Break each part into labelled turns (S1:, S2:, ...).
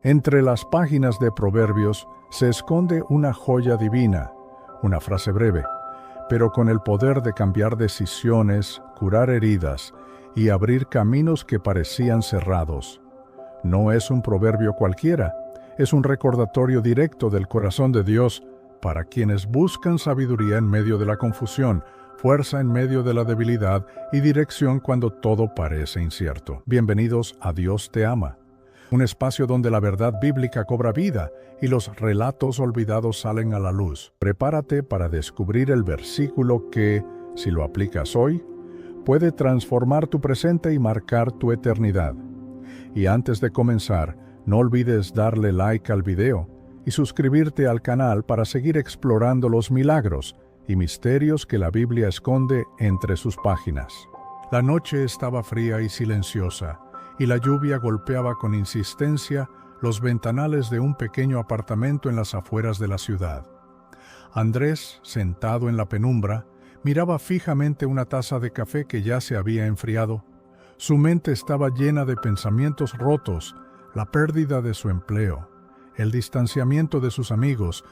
S1: Entre las páginas de Proverbios se esconde una joya divina, una frase breve, pero con el poder de cambiar decisiones, curar heridas y abrir caminos que parecían cerrados. No es un proverbio cualquiera, es un recordatorio directo del corazón de Dios para quienes buscan sabiduría en medio de la confusión, fuerza en medio de la debilidad y dirección cuando todo parece incierto. Bienvenidos a Dios te ama, un espacio donde la verdad bíblica cobra vida y los relatos olvidados salen a la luz. Prepárate para descubrir el versículo que, si lo aplicas hoy, puede transformar tu presente y marcar tu eternidad. Y antes de comenzar, no olvides darle like al video y suscribirte al canal para seguir explorando los milagros y misterios que la Biblia esconde entre sus páginas. La noche estaba fría y silenciosa, y la lluvia golpeaba con insistencia los ventanales de un pequeño apartamento en las afueras de la ciudad. Andrés, sentado en la penumbra, miraba fijamente una taza de café que ya se había enfriado. Su mente estaba llena de pensamientos rotos, la pérdida de su empleo, el distanciamiento de sus amigos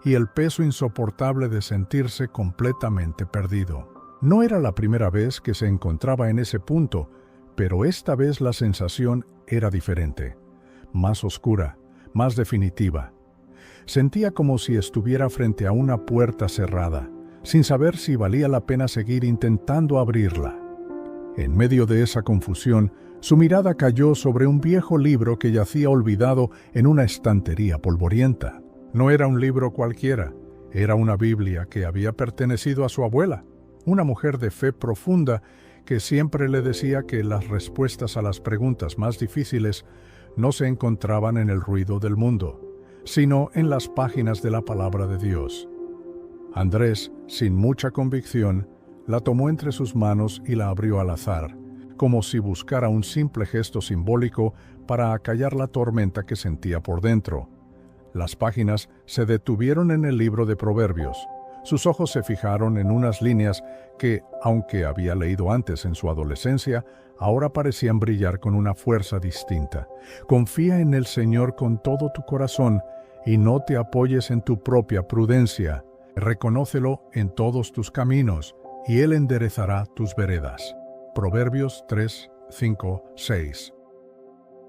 S1: y el peso insoportable de sentirse completamente perdido. No era la primera vez que se encontraba en ese punto, pero esta vez la sensación era diferente, más oscura, más definitiva. Sentía como si estuviera frente a una puerta cerrada, sin saber si valía la pena seguir intentando abrirla. En medio de esa confusión, su mirada cayó sobre un viejo libro que yacía olvidado en una estantería polvorienta. No era un libro cualquiera, era una Biblia que había pertenecido a su abuela, una mujer de fe profunda que siempre le decía que las respuestas a las preguntas más difíciles no se encontraban en el ruido del mundo, sino en las páginas de la palabra de Dios. Andrés, sin mucha convicción, la tomó entre sus manos y la abrió al azar, como si buscara un simple gesto simbólico para acallar la tormenta que sentía por dentro. Las páginas se detuvieron en el libro de Proverbios. Sus ojos se fijaron en unas líneas que, aunque había leído antes en su adolescencia, ahora parecían brillar con una fuerza distinta. Confía en el Señor con todo tu corazón y no te apoyes en tu propia prudencia. Reconócelo en todos tus caminos y Él enderezará tus veredas. Proverbios 3, 5, 6.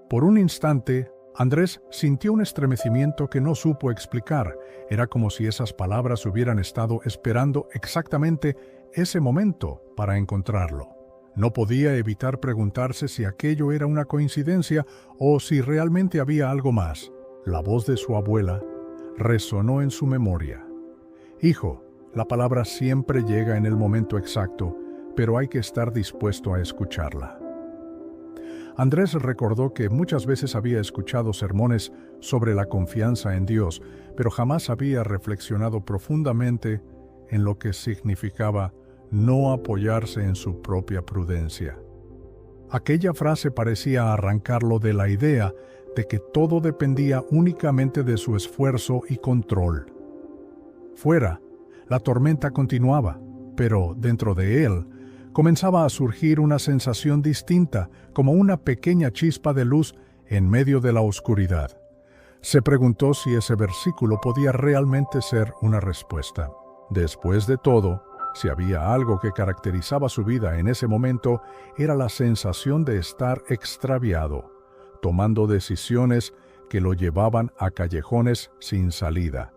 S1: Por un instante, Andrés sintió un estremecimiento que no supo explicar. Era como si esas palabras hubieran estado esperando exactamente ese momento para encontrarlo. No podía evitar preguntarse si aquello era una coincidencia o si realmente había algo más. La voz de su abuela resonó en su memoria. Hijo, la palabra siempre llega en el momento exacto, pero hay que estar dispuesto a escucharla. Andrés recordó que muchas veces había escuchado sermones sobre la confianza en Dios, pero jamás había reflexionado profundamente en lo que significaba no apoyarse en su propia prudencia. Aquella frase parecía arrancarlo de la idea de que todo dependía únicamente de su esfuerzo y control. Fuera, la tormenta continuaba, pero dentro de él comenzaba a surgir una sensación distinta, como una pequeña chispa de luz en medio de la oscuridad. Se preguntó si ese versículo podía realmente ser una respuesta. Después de todo, si había algo que caracterizaba su vida en ese momento, era la sensación de estar extraviado, tomando decisiones que lo llevaban a callejones sin salida.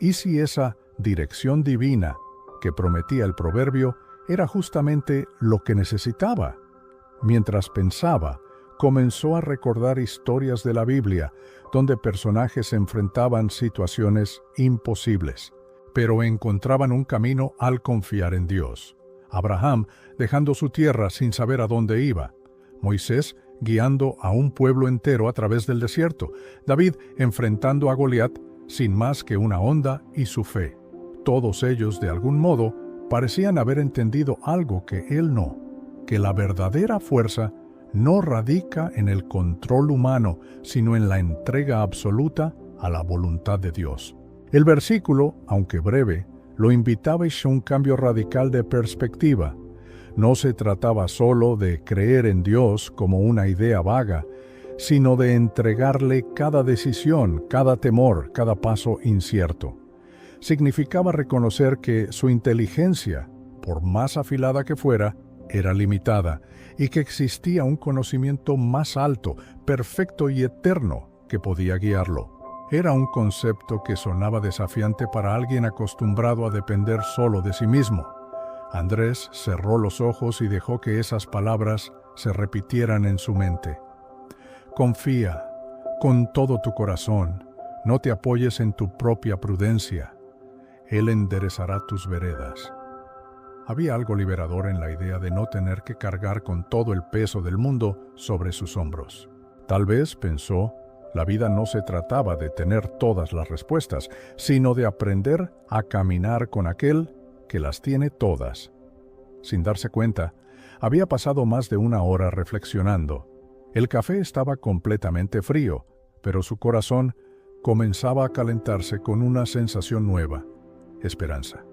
S1: ¿Y si esa dirección divina que prometía el proverbio era justamente lo que necesitaba? Mientras pensaba, comenzó a recordar historias de la Biblia, donde personajes enfrentaban situaciones imposibles, pero encontraban un camino al confiar en Dios. Abraham dejando su tierra sin saber a dónde iba. Moisés guiando a un pueblo entero a través del desierto. David enfrentando a Goliat sin más que una honda y su fe. Todos ellos, de algún modo, parecían haber entendido algo que él no, que la verdadera fuerza no radica en el control humano, sino en la entrega absoluta a la voluntad de Dios. El versículo, aunque breve, lo invitaba a un cambio radical de perspectiva. No se trataba solo de creer en Dios como una idea vaga, sino de entregarle cada decisión, cada temor, cada paso incierto. Significaba reconocer que su inteligencia, por más afilada que fuera, era limitada y que existía un conocimiento más alto, perfecto y eterno que podía guiarlo. Era un concepto que sonaba desafiante para alguien acostumbrado a depender solo de sí mismo. Andrés cerró los ojos y dejó que esas palabras se repitieran en su mente. Confía con todo tu corazón, no te apoyes en tu propia prudencia. Él enderezará tus veredas. Había algo liberador en la idea de no tener que cargar con todo el peso del mundo sobre sus hombros. Tal vez, pensó, la vida no se trataba de tener todas las respuestas, sino de aprender a caminar con aquel que las tiene todas. Sin darse cuenta, había pasado más de una hora reflexionando. El café estaba completamente frío, pero su corazón comenzaba a calentarse con una sensación nueva: esperanza.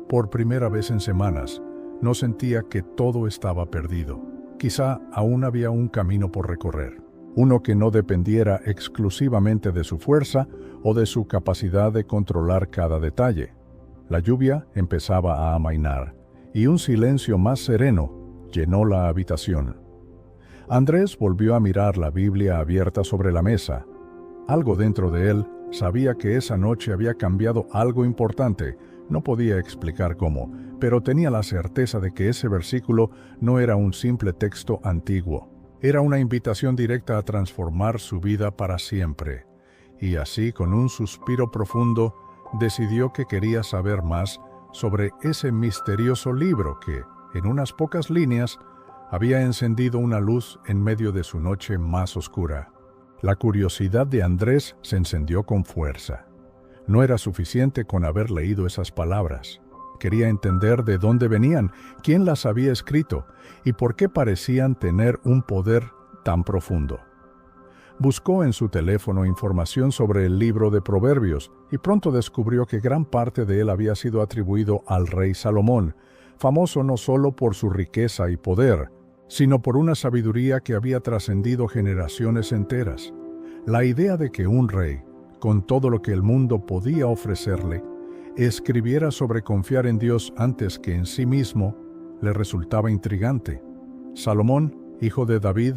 S1: Por primera vez en semanas, no sentía que todo estaba perdido. Quizá aún había un camino por recorrer, uno que no dependiera exclusivamente de su fuerza o de su capacidad de controlar cada detalle. La lluvia empezaba a amainar, y un silencio más sereno llenó la habitación. Andrés volvió a mirar la Biblia abierta sobre la mesa. Algo dentro de él sabía que esa noche había cambiado algo importante. No podía explicar cómo, pero tenía la certeza de que ese versículo no era un simple texto antiguo. Era una invitación directa a transformar su vida para siempre. Y así, con un suspiro profundo, decidió que quería saber más sobre ese misterioso libro que, en unas pocas líneas, había encendido una luz en medio de su noche más oscura. La curiosidad de Andrés se encendió con fuerza. No era suficiente con haber leído esas palabras. Quería entender de dónde venían, quién las había escrito y por qué parecían tener un poder tan profundo. Buscó en su teléfono información sobre el libro de Proverbios y pronto descubrió que gran parte de él había sido atribuido al rey Salomón, famoso no solo por su riqueza y poder, sino por una sabiduría que había trascendido generaciones enteras. La idea de que un rey, con todo lo que el mundo podía ofrecerle, escribiera sobre confiar en Dios antes que en sí mismo, le resultaba intrigante. Salomón, hijo de David,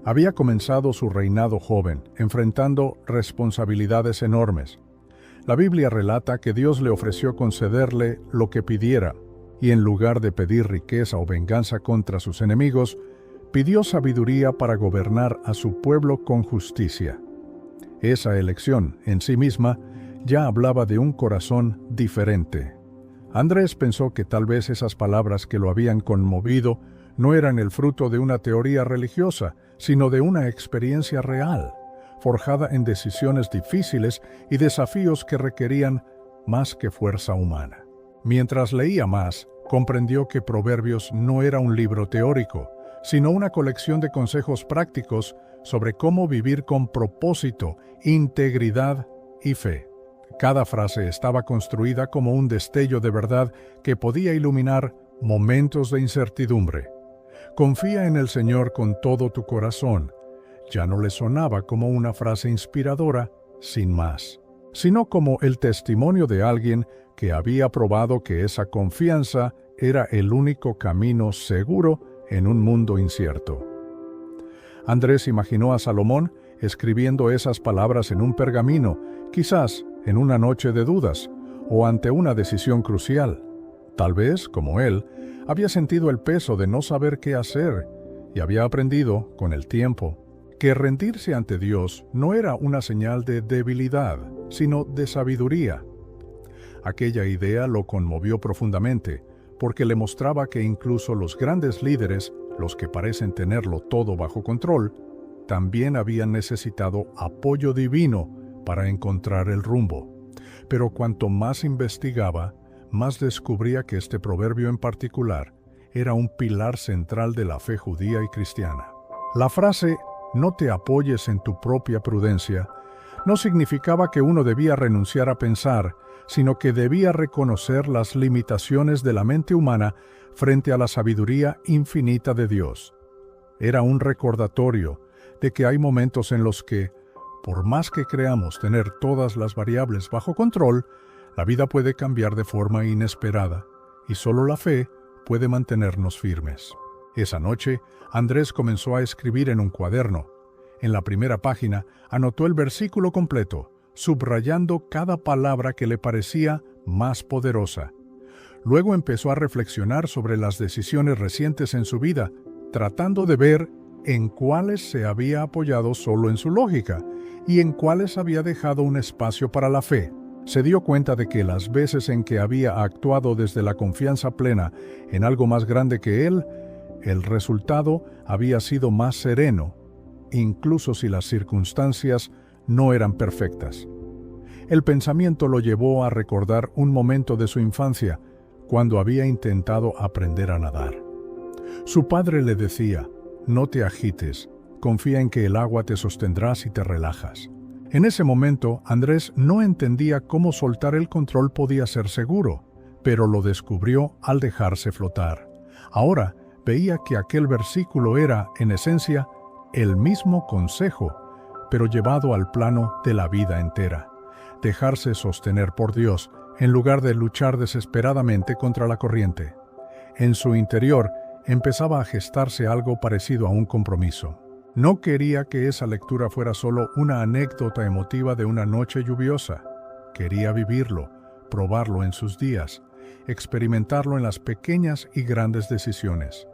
S1: había comenzado su reinado joven, enfrentando responsabilidades enormes. La Biblia relata que Dios le ofreció concederle lo que pidiera, y en lugar de pedir riqueza o venganza contra sus enemigos, pidió sabiduría para gobernar a su pueblo con justicia. Esa elección, en sí misma, ya hablaba de un corazón diferente. Andrés pensó que tal vez esas palabras que lo habían conmovido no eran el fruto de una teoría religiosa, sino de una experiencia real, forjada en decisiones difíciles y desafíos que requerían más que fuerza humana. Mientras leía más, comprendió que Proverbios no era un libro teórico, sino una colección de consejos prácticos sobre cómo vivir con propósito, integridad y fe. Cada frase estaba construida como un destello de verdad que podía iluminar momentos de incertidumbre. Confía en el Señor con todo tu corazón. Ya no le sonaba como una frase inspiradora, sin más, sino como el testimonio de alguien que había probado que esa confianza era el único camino seguro en un mundo incierto. Andrés imaginó a Salomón escribiendo esas palabras en un pergamino, quizás en una noche de dudas o ante una decisión crucial. Tal vez, como él, había sentido el peso de no saber qué hacer y había aprendido, con el tiempo, que rendirse ante Dios no era una señal de debilidad, sino de sabiduría. Aquella idea lo conmovió profundamente, porque le mostraba que incluso los grandes líderes, los que parecen tenerlo todo bajo control, también habían necesitado apoyo divino para encontrar el rumbo. Pero cuanto más investigaba, más descubría que este proverbio en particular era un pilar central de la fe judía y cristiana. La frase «no te apoyes en tu propia prudencia» no significaba que uno debía renunciar a pensar, sino que debía reconocer las limitaciones de la mente humana frente a la sabiduría infinita de Dios. Era un recordatorio de que hay momentos en los que, por más que creamos tener todas las variables bajo control, la vida puede cambiar de forma inesperada, y solo la fe puede mantenernos firmes. Esa noche, Andrés comenzó a escribir en un cuaderno. En la primera página, anotó el versículo completo, subrayando cada palabra que le parecía más poderosa. Luego empezó a reflexionar sobre las decisiones recientes en su vida, tratando de ver en cuáles se había apoyado solo en su lógica y en cuáles había dejado un espacio para la fe. Se dio cuenta de que las veces en que había actuado desde la confianza plena en algo más grande que él, el resultado había sido más sereno, incluso si las circunstancias no eran perfectas. El pensamiento lo llevó a recordar un momento de su infancia, cuando había intentado aprender a nadar. Su padre le decía: «No te agites, confía en que el agua te sostendrá si te relajas». En ese momento, Andrés no entendía cómo soltar el control podía ser seguro, pero lo descubrió al dejarse flotar. Ahora veía que aquel versículo era, en esencia, el mismo consejo, pero llevado al plano de la vida entera. Dejarse sostener por Dios, en lugar de luchar desesperadamente contra la corriente. En su interior empezaba a gestarse algo parecido a un compromiso. No quería que esa lectura fuera solo una anécdota emotiva de una noche lluviosa. Quería vivirlo, probarlo en sus días, experimentarlo en las pequeñas y grandes decisiones.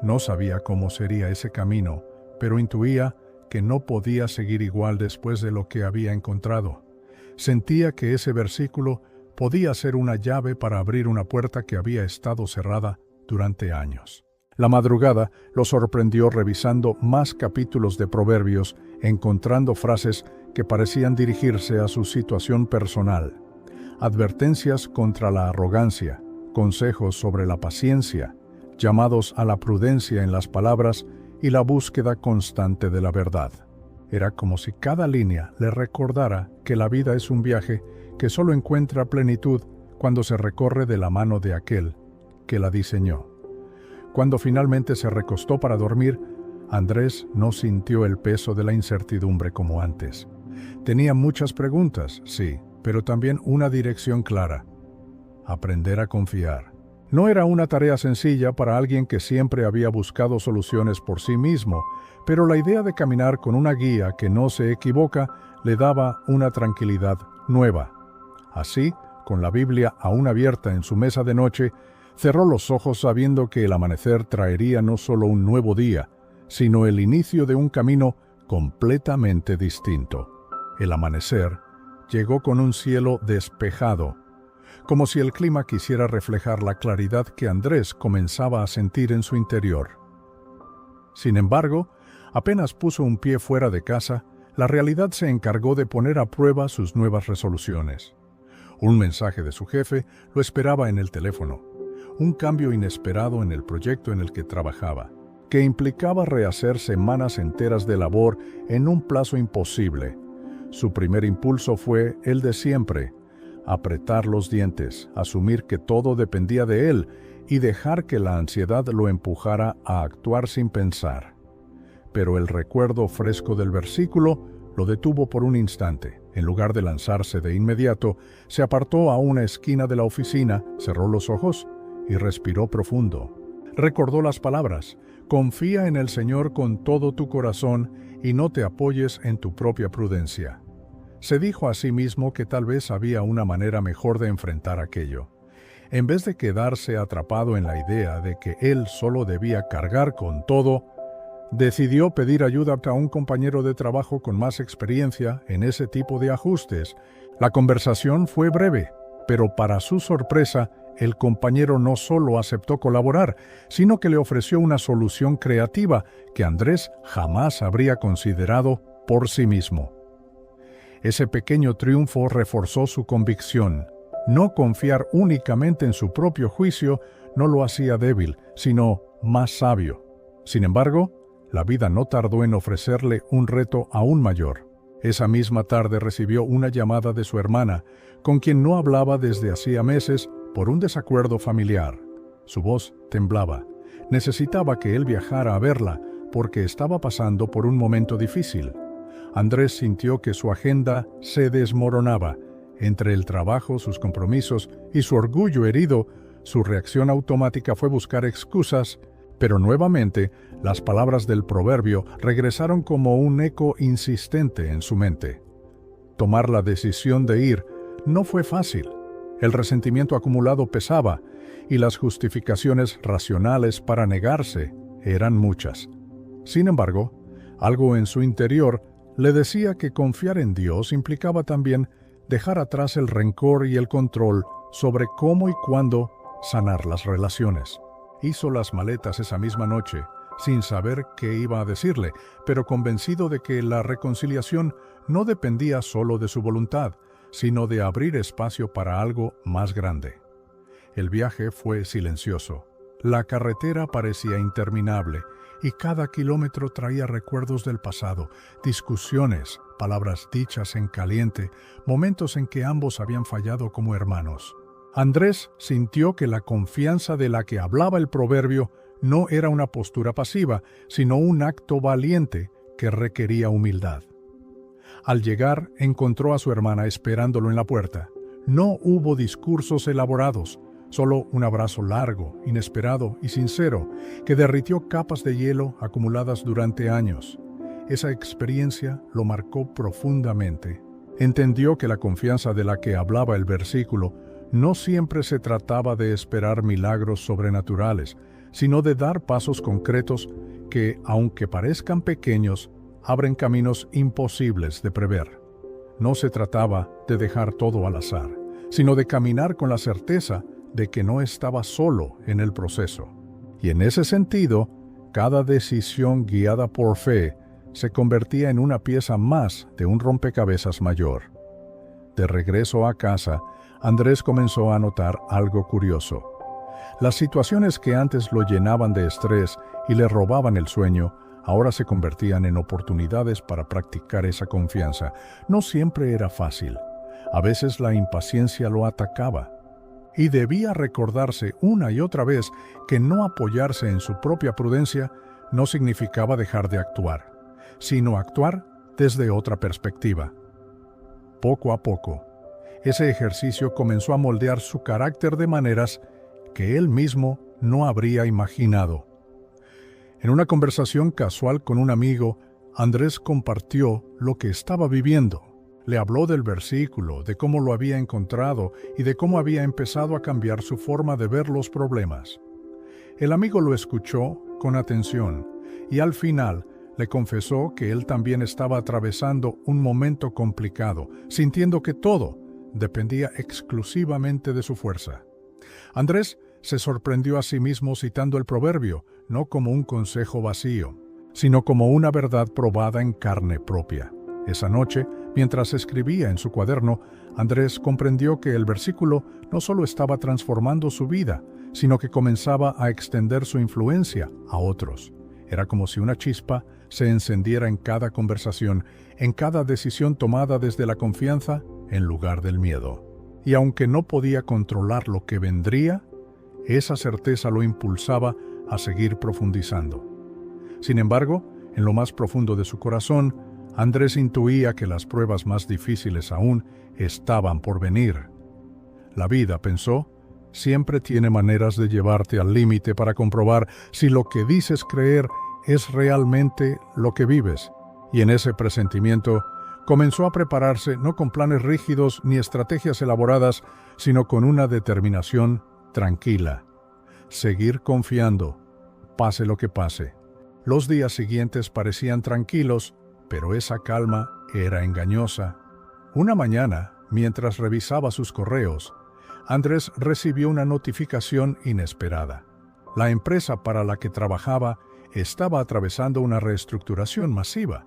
S1: No sabía cómo sería ese camino, pero intuía que no podía seguir igual después de lo que había encontrado. Sentía que ese versículo podía ser una llave para abrir una puerta que había estado cerrada durante años. La madrugada lo sorprendió revisando más capítulos de Proverbios, encontrando frases que parecían dirigirse a su situación personal. Advertencias contra la arrogancia, consejos sobre la paciencia, llamados a la prudencia en las palabras y la búsqueda constante de la verdad. Era como si cada línea le recordara que la vida es un viaje que solo encuentra plenitud cuando se recorre de la mano de aquel que la diseñó. Cuando finalmente se recostó para dormir, Andrés no sintió el peso de la incertidumbre como antes. Tenía muchas preguntas, sí, pero también una dirección clara: aprender a confiar. No era una tarea sencilla para alguien que siempre había buscado soluciones por sí mismo, pero la idea de caminar con una guía que no se equivoca le daba una tranquilidad nueva. Así, con la Biblia aún abierta en su mesa de noche, cerró los ojos sabiendo que el amanecer traería no solo un nuevo día, sino el inicio de un camino completamente distinto. El amanecer llegó con un cielo despejado, como si el clima quisiera reflejar la claridad que Andrés comenzaba a sentir en su interior. Sin embargo, apenas puso un pie fuera de casa, la realidad se encargó de poner a prueba sus nuevas resoluciones. Un mensaje de su jefe lo esperaba en el teléfono. Un cambio inesperado en el proyecto en el que trabajaba, que implicaba rehacer semanas enteras de labor en un plazo imposible. Su primer impulso fue el de siempre: apretar los dientes, asumir que todo dependía de él y dejar que la ansiedad lo empujara a actuar sin pensar. Pero el recuerdo fresco del versículo lo detuvo por un instante. En lugar de lanzarse de inmediato, se apartó a una esquina de la oficina, cerró los ojos y respiró profundo. Recordó las palabras: confía en el Señor con todo tu corazón y no te apoyes en tu propia prudencia. Se dijo a sí mismo que tal vez había una manera mejor de enfrentar aquello. En vez de quedarse atrapado en la idea de que él solo debía cargar con todo, decidió pedir ayuda a un compañero de trabajo con más experiencia en ese tipo de ajustes. La conversación fue breve, pero para su sorpresa, el compañero no solo aceptó colaborar, sino que le ofreció una solución creativa que Andrés jamás habría considerado por sí mismo. Ese pequeño triunfo reforzó su convicción. No confiar únicamente en su propio juicio no lo hacía débil, sino más sabio. Sin embargo, la vida no tardó en ofrecerle un reto aún mayor. Esa misma tarde recibió una llamada de su hermana, con quien no hablaba desde hacía meses por un desacuerdo familiar. Su voz temblaba. Necesitaba que él viajara a verla, porque estaba pasando por un momento difícil. Andrés sintió que su agenda se desmoronaba. Entre el trabajo, sus compromisos y su orgullo herido, su reacción automática fue buscar excusas, pero nuevamente las palabras del proverbio regresaron como un eco insistente en su mente. Tomar la decisión de ir no fue fácil. El resentimiento acumulado pesaba y las justificaciones racionales para negarse eran muchas. Sin embargo, algo en su interior le decía que confiar en Dios implicaba también dejar atrás el rencor y el control sobre cómo y cuándo sanar las relaciones. Hizo las maletas esa misma noche, sin saber qué iba a decirle, pero convencido de que la reconciliación no dependía solo de su voluntad, sino de abrir espacio para algo más grande. El viaje fue silencioso. La carretera parecía interminable y cada kilómetro traía recuerdos del pasado, discusiones, palabras dichas en caliente, momentos en que ambos habían fallado como hermanos. Andrés sintió que la confianza de la que hablaba el proverbio no era una postura pasiva, sino un acto valiente que requería humildad. Al llegar, encontró a su hermana esperándolo en la puerta. No hubo discursos elaborados, solo un abrazo largo, inesperado y sincero, que derritió capas de hielo acumuladas durante años. Esa experiencia lo marcó profundamente. Entendió que la confianza de la que hablaba el versículo no siempre se trataba de esperar milagros sobrenaturales, sino de dar pasos concretos que, aunque parezcan pequeños, abren caminos imposibles de prever. No se trataba de dejar todo al azar, sino de caminar con la certeza de que no estaba solo en el proceso. Y en ese sentido, cada decisión guiada por fe se convertía en una pieza más de un rompecabezas mayor. De regreso a casa, Andrés comenzó a notar algo curioso. Las situaciones que antes lo llenaban de estrés y le robaban el sueño, ahora se convertían en oportunidades para practicar esa confianza. No siempre era fácil. A veces la impaciencia lo atacaba. Y debía recordarse una y otra vez que no apoyarse en su propia prudencia no significaba dejar de actuar, sino actuar desde otra perspectiva. Poco a poco, ese ejercicio comenzó a moldear su carácter de maneras que él mismo no habría imaginado. En una conversación casual con un amigo, Andrés compartió lo que estaba viviendo. Le habló del versículo, de cómo lo había encontrado y de cómo había empezado a cambiar su forma de ver los problemas. El amigo lo escuchó con atención y al final le confesó que él también estaba atravesando un momento complicado, sintiendo que todo dependía exclusivamente de su fuerza. Andrés se sorprendió a sí mismo citando el proverbio, no como un consejo vacío, sino como una verdad probada en carne propia. Esa noche, mientras escribía en su cuaderno, Andrés comprendió que el versículo no solo estaba transformando su vida, sino que comenzaba a extender su influencia a otros. Era como si una chispa se encendiera en cada conversación, en cada decisión tomada desde la confianza en lugar del miedo. Y aunque no podía controlar lo que vendría, esa certeza lo impulsaba a seguir profundizando. Sin embargo, en lo más profundo de su corazón, Andrés intuía que las pruebas más difíciles aún estaban por venir. La vida, pensó, siempre tiene maneras de llevarte al límite para comprobar si lo que dices creer es realmente lo que vives. Y en ese presentimiento comenzó a prepararse no con planes rígidos ni estrategias elaboradas, sino con una determinación tranquila. Seguir confiando, pase lo que pase. Los días siguientes parecían tranquilos, pero esa calma era engañosa. Una mañana, mientras revisaba sus correos, Andrés recibió una notificación inesperada. La empresa para la que trabajaba estaba atravesando una reestructuración masiva.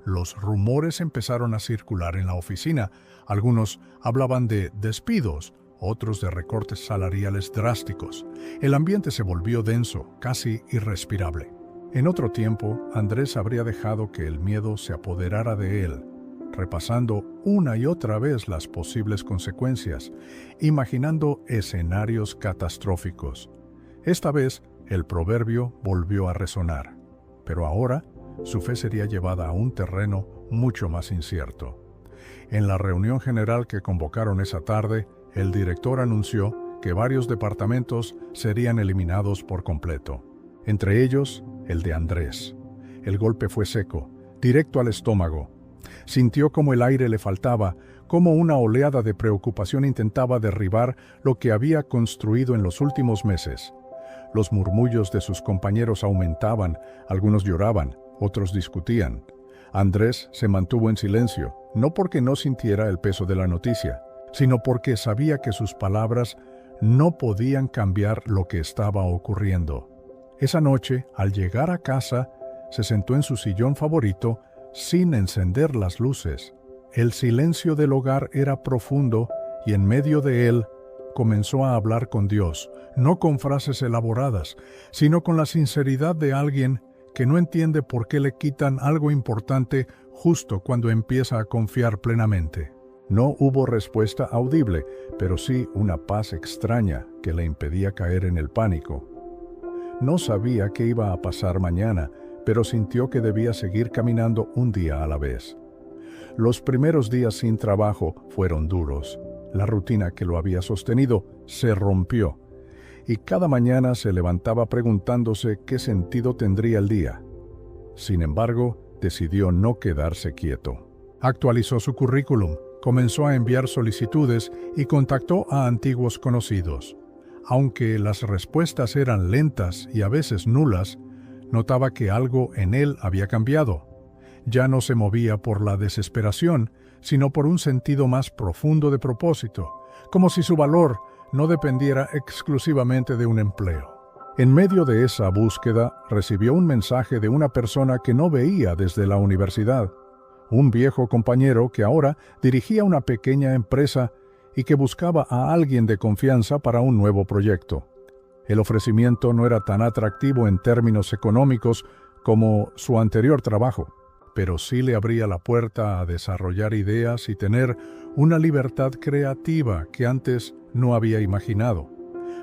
S1: Los rumores empezaron a circular en la oficina. Algunos hablaban de despidos, otros de recortes salariales drásticos. El ambiente se volvió denso, casi irrespirable. En otro tiempo, Andrés habría dejado que el miedo se apoderara de él, repasando una y otra vez las posibles consecuencias, imaginando escenarios catastróficos. Esta vez, el proverbio volvió a resonar. pero ahora su fe sería llevada a un terreno mucho más incierto. En la reunión general que convocaron esa tarde, el director anunció que varios departamentos serían eliminados por completo, entre ellos el de Andrés. El golpe fue seco, directo al estómago. Sintió como el aire le faltaba, como una oleada de preocupación intentaba derribar lo que había construido en los últimos meses. Los murmullos de sus compañeros aumentaban, algunos lloraban, otros discutían. Andrés se mantuvo en silencio, no porque no sintiera el peso de la noticia, sino porque sabía que sus palabras no podían cambiar lo que estaba ocurriendo. Esa noche, al llegar a casa, se sentó en su sillón favorito sin encender las luces. El silencio del hogar era profundo y en medio de él comenzó a hablar con Dios, no con frases elaboradas, sino con la sinceridad de alguien que no entiende por qué le quitan algo importante justo cuando empieza a confiar plenamente. No hubo respuesta audible, pero sí una paz extraña que le impedía caer en el pánico. No sabía qué iba a pasar mañana, pero sintió que debía seguir caminando un día a la vez. Los primeros días sin trabajo fueron duros. La rutina que lo había sostenido se rompió, y cada mañana se levantaba preguntándose qué sentido tendría el día. Sin embargo, decidió no quedarse quieto. Actualizó su currículum, comenzó a enviar solicitudes y contactó a antiguos conocidos. Aunque las respuestas eran lentas y a veces nulas, notaba que algo en él había cambiado. Ya no se movía por la desesperación, sino por un sentido más profundo de propósito, como si su valor no dependiera exclusivamente de un empleo. En medio de esa búsqueda, recibió un mensaje de una persona que no veía desde la universidad, un viejo compañero que ahora dirigía una pequeña empresa y que buscaba a alguien de confianza para un nuevo proyecto. El ofrecimiento no era tan atractivo en términos económicos como su anterior trabajo, pero sí le abría la puerta a desarrollar ideas y tener una libertad creativa que antes no había imaginado.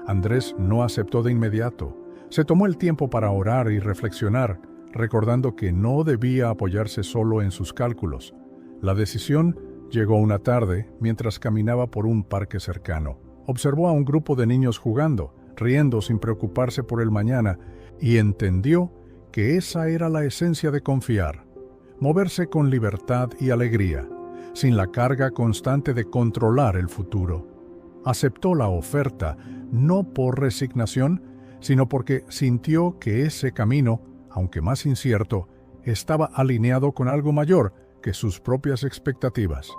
S1: Andrés no aceptó de inmediato. Se tomó el tiempo para orar y reflexionar, recordando que no debía apoyarse solo en sus cálculos. La decisión llegó una tarde mientras caminaba por un parque cercano. Observó a un grupo de niños jugando, riendo sin preocuparse por el mañana, y entendió que esa era la esencia de confiar. Moverse con libertad y alegría, sin la carga constante de controlar el futuro. Aceptó la oferta, no por resignación, sino porque sintió que ese camino, aunque más incierto, estaba alineado con algo mayor que sus propias expectativas.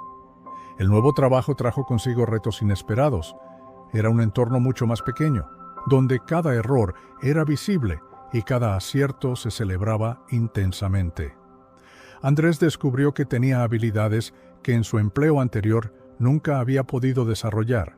S1: El nuevo trabajo trajo consigo retos inesperados. Era un entorno mucho más pequeño, donde cada error era visible y cada acierto se celebraba intensamente. Andrés descubrió que tenía habilidades que en su empleo anterior nunca había podido desarrollar.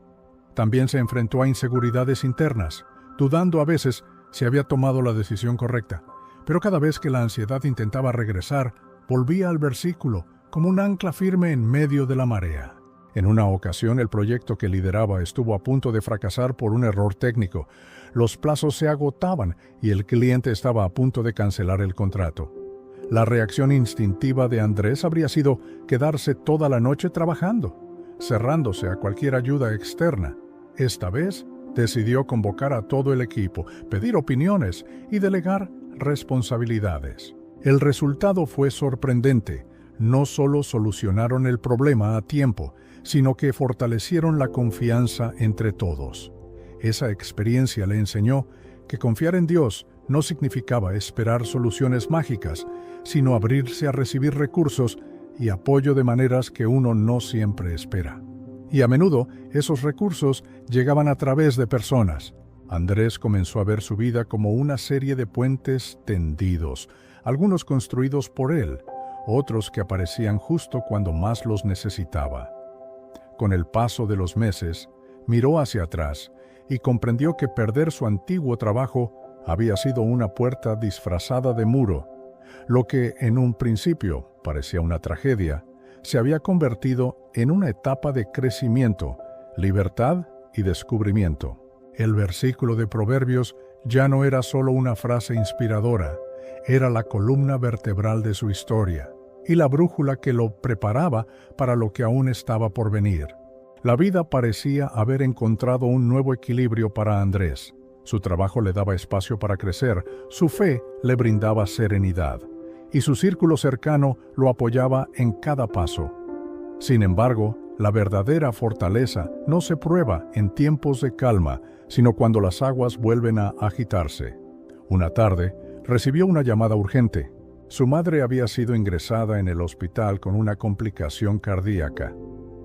S1: También se enfrentó a inseguridades internas, dudando a veces si había tomado la decisión correcta. Pero cada vez que la ansiedad intentaba regresar, volvía al versículo como un ancla firme en medio de la marea. En una ocasión, el proyecto que lideraba estuvo a punto de fracasar por un error técnico. Los plazos se agotaban y el cliente estaba a punto de cancelar el contrato. La reacción instintiva de Andrés habría sido quedarse toda la noche trabajando, cerrándose a cualquier ayuda externa. Esta vez, decidió convocar a todo el equipo, pedir opiniones y delegar responsabilidades. El resultado fue sorprendente. No solo solucionaron el problema a tiempo, sino que fortalecieron la confianza entre todos. Esa experiencia le enseñó que confiar en Dios no significaba esperar soluciones mágicas, sino abrirse a recibir recursos y apoyo de maneras que uno no siempre espera. Y a menudo esos recursos llegaban a través de personas. Andrés comenzó a ver su vida como una serie de puentes tendidos, algunos construidos por él, otros que aparecían justo cuando más los necesitaba. Con el paso de los meses, miró hacia atrás y comprendió que perder su antiguo trabajo había sido una puerta disfrazada de muro. Lo que en un principio parecía una tragedia, se había convertido en una etapa de crecimiento, libertad y descubrimiento. El versículo de Proverbios ya no era solo una frase inspiradora, Era la columna vertebral de su historia y la brújula que lo preparaba para lo que aún estaba por venir. La vida parecía haber encontrado un nuevo equilibrio para Andrés. Su trabajo le daba espacio para crecer, su fe le brindaba serenidad, y su círculo cercano lo apoyaba en cada paso. Sin embargo, la verdadera fortaleza no se prueba en tiempos de calma, sino cuando las aguas vuelven a agitarse. Una tarde, recibió una llamada urgente. Su madre había sido ingresada en el hospital con una complicación cardíaca.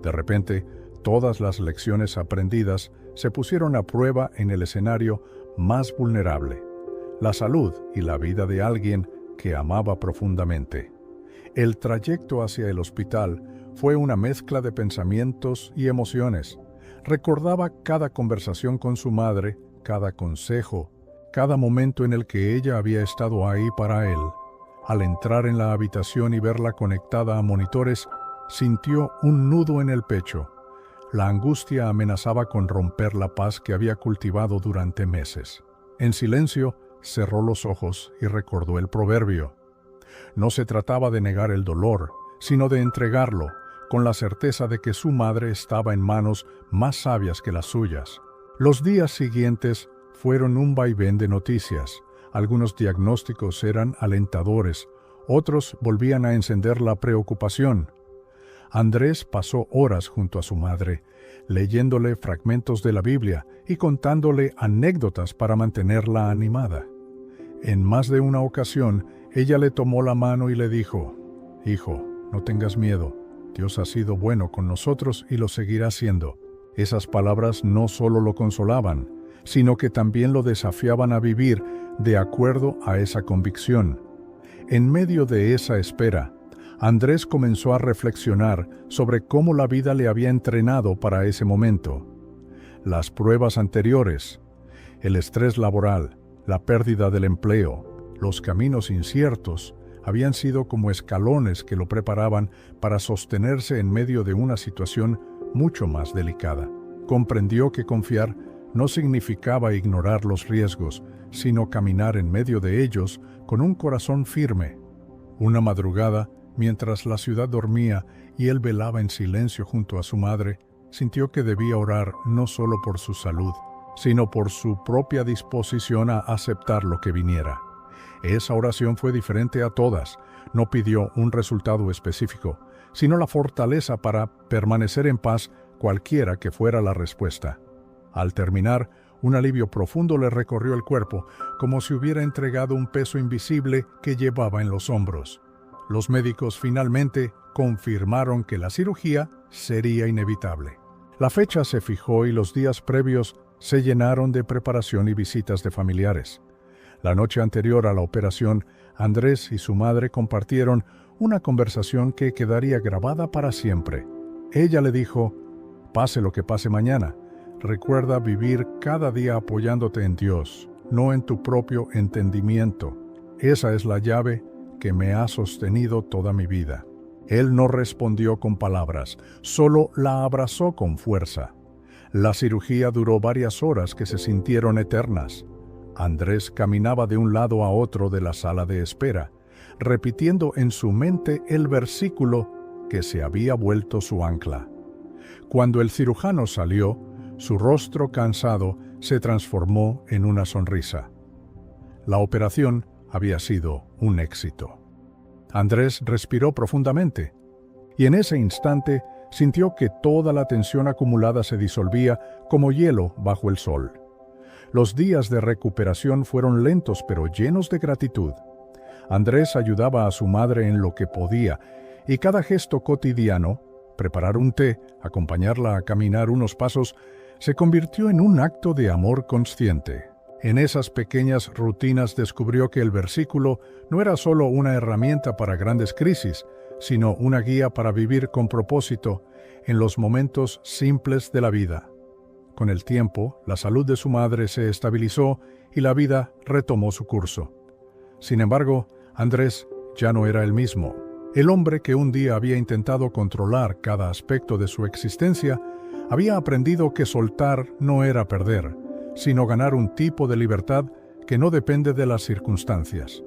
S1: De repente, todas las lecciones aprendidas se pusieron a prueba en el escenario más vulnerable: la salud y la vida de alguien que amaba profundamente. El trayecto hacia el hospital fue una mezcla de pensamientos y emociones. Recordaba cada conversación con su madre, cada consejo, cada momento en el que ella había estado ahí para él. Al entrar en la habitación y verla conectada a monitores, sintió un nudo en el pecho. La angustia amenazaba con romper la paz que había cultivado durante meses. En silencio, cerró los ojos y recordó el proverbio. No se trataba de negar el dolor, sino de entregarlo, con la certeza de que su madre estaba en manos más sabias que las suyas. Los días siguientes fueron un vaivén de noticias. Algunos diagnósticos eran alentadores, otros volvían a encender la preocupación. Andrés pasó horas junto a su madre, leyéndole fragmentos de la Biblia y contándole anécdotas para mantenerla animada. En más de una ocasión, ella le tomó la mano y le dijo: «Hijo, no tengas miedo. Dios ha sido bueno con nosotros y lo seguirá siendo». Esas palabras no solo lo consolaban, sino que también lo desafiaban a vivir de acuerdo a esa convicción. En medio de esa espera, Andrés comenzó a reflexionar sobre cómo la vida le había entrenado para ese momento. Las pruebas anteriores, el estrés laboral, la pérdida del empleo, los caminos inciertos, habían sido como escalones que lo preparaban para sostenerse en medio de una situación mucho más delicada. Comprendió que confiar no significaba ignorar los riesgos, sino caminar en medio de ellos con un corazón firme. Una madrugada, mientras la ciudad dormía y él velaba en silencio junto a su madre, sintió que debía orar no solo por su salud, sino por su propia disposición a aceptar lo que viniera. Esa oración fue diferente a todas. No pidió un resultado específico, sino la fortaleza para permanecer en paz cualquiera que fuera la respuesta. Al terminar, un alivio profundo le recorrió el cuerpo, como si hubiera entregado un peso invisible que llevaba en los hombros. Los médicos finalmente confirmaron que la cirugía sería inevitable. La fecha se fijó y los días previos se llenaron de preparación y visitas de familiares. La noche anterior a la operación, Andrés y su madre compartieron una conversación que quedaría grabada para siempre. Ella le dijo: «Pase lo que pase mañana, recuerda vivir cada día apoyándote en Dios, no en tu propio entendimiento. Esa es la llave que me ha sostenido toda mi vida». Él no respondió con palabras, solo la abrazó con fuerza. La cirugía duró varias horas que se sintieron eternas. Andrés caminaba de un lado a otro de la sala de espera, repitiendo en su mente el versículo que se había vuelto su ancla. Cuando el cirujano salió, su rostro cansado se transformó en una sonrisa. La operación había sido un éxito. Andrés respiró profundamente, y en ese instante sintió que toda la tensión acumulada se disolvía como hielo bajo el sol. Los días de recuperación fueron lentos pero llenos de gratitud. Andrés ayudaba a su madre en lo que podía, y cada gesto cotidiano, preparar un té, acompañarla a caminar unos pasos, se convirtió en un acto de amor consciente. En esas pequeñas rutinas descubrió que el versículo no era solo una herramienta para grandes crisis, sino una guía para vivir con propósito en los momentos simples de la vida. Con el tiempo, la salud de su madre se estabilizó y la vida retomó su curso. Sin embargo, Andrés ya no era el mismo. El hombre que un día había intentado controlar cada aspecto de su existencia, había aprendido que soltar no era perder, sino ganar un tipo de libertad que no depende de las circunstancias.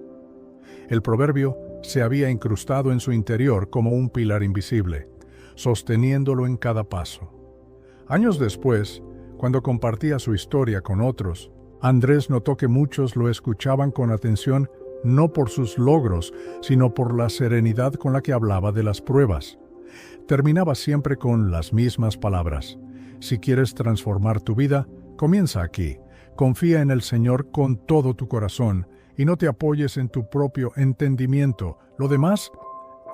S1: El proverbio se había incrustado en su interior como un pilar invisible, sosteniéndolo en cada paso. Años después, cuando compartía su historia con otros, Andrés notó que muchos lo escuchaban con atención no por sus logros, sino por la serenidad con la que hablaba de las pruebas. Terminaba siempre con las mismas palabras. Si quieres transformar tu vida, comienza aquí. Confía en el Señor con todo tu corazón y no te apoyes en tu propio entendimiento. Lo demás,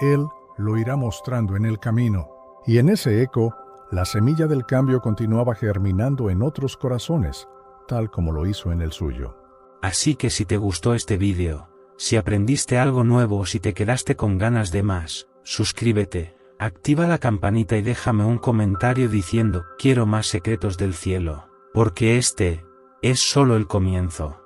S1: Él lo irá mostrando en el camino. Y en ese eco, la semilla del cambio continuaba germinando en otros corazones, tal como lo hizo en el suyo.
S2: Así que si te gustó este vídeo, si aprendiste algo nuevo o si te quedaste con ganas de más, suscríbete, activa la campanita y déjame un comentario diciendo: quiero más secretos del cielo, porque este es solo el comienzo.